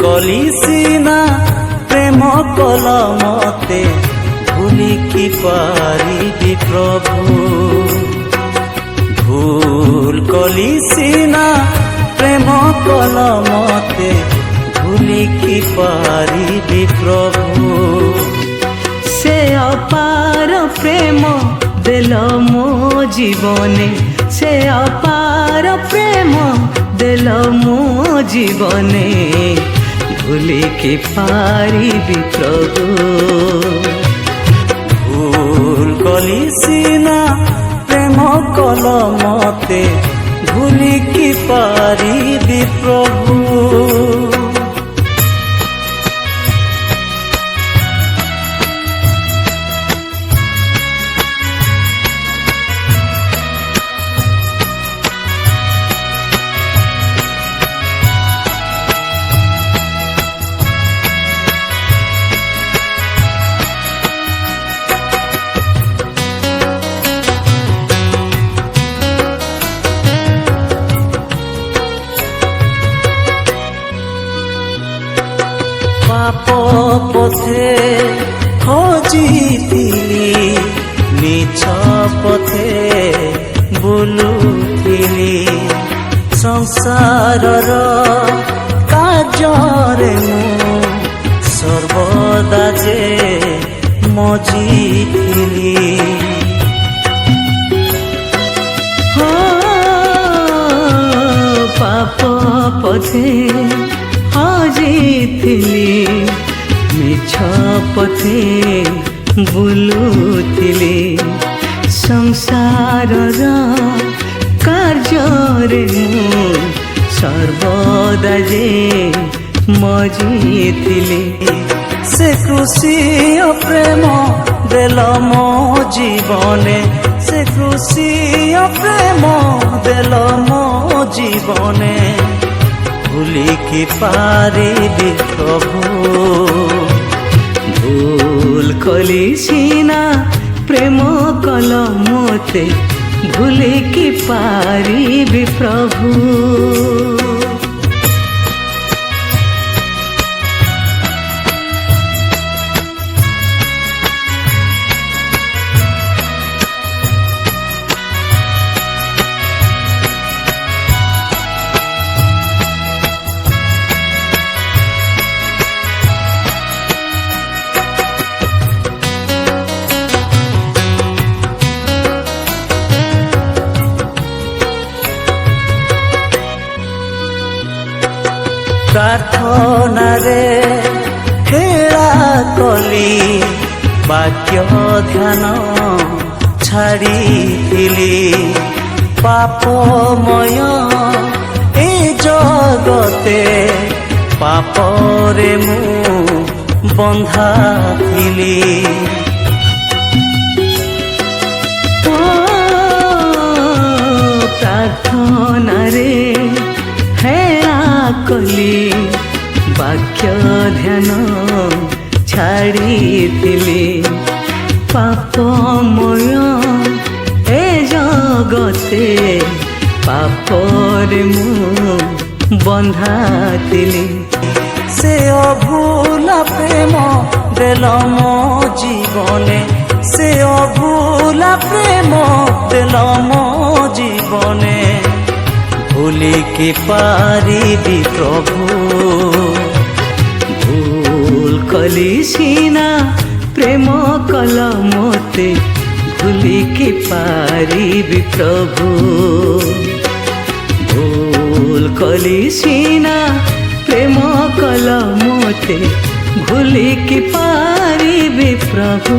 কলি সিনা প্রেম কল মতে ভুলি কি পারিবি প্রভু ভুল কলি সিনা প্রেম কল মতে ভুলি কি পারিবি প্রভু সে অপার প্রেম দেল মো জীবনে সে অপার প্রেম দেল মো জীবনে ভুলি কি পারিবি প্রভু ভুল কলি সিনা প্রেম কল মতে ভুলি কি পারিবি প্রভু পাপ পথে খোঁজিଥିଲି মিছ পথে বুলুଥିଲି সংসারর কার্যরে মু সর্বদা যে মজিଥିଲି পাপ পথে হজিଥିଲି মিছ পথে বুলুଥିଲି সংসারর কার্যরে মু সর্বদা যে মজিଥିଲି সে ক্রুশীয় প্রেম দেল মো জীবনে সে ক্রুশীয় প্রেম দেল মো জীবনে ভুলি কি পারিবি প্রভু ভুল কলি সিনা প্রেম কল মতে ভুলি কি পারিবি প্রভু প্রার্থনারে হেলা কলি বাক্য ধ্যান ছাড়িଥିଲି পাপময় এ জগতে পাপরে মু বন্ধা ଥିଲି প্রার্থনারে হেলা কলি বাক্য ধ্যান ছাড়িଥିଲି পাপময় এ জগতে পাপরে মু বন্ধা ଥିଲି সে অভুলা প্রেম দেল মো জীবনে সে অভুলা প্রেম দেল মো জীবনে ভুলি কি পারিবি প্রভু ভুল কলি সিনা প্রেম কল মতে ভুলি কি পারিবি প্রভু ভুল কলি সিনা প্রেম কল মতে ভুলি কি পারিবি প্রভু।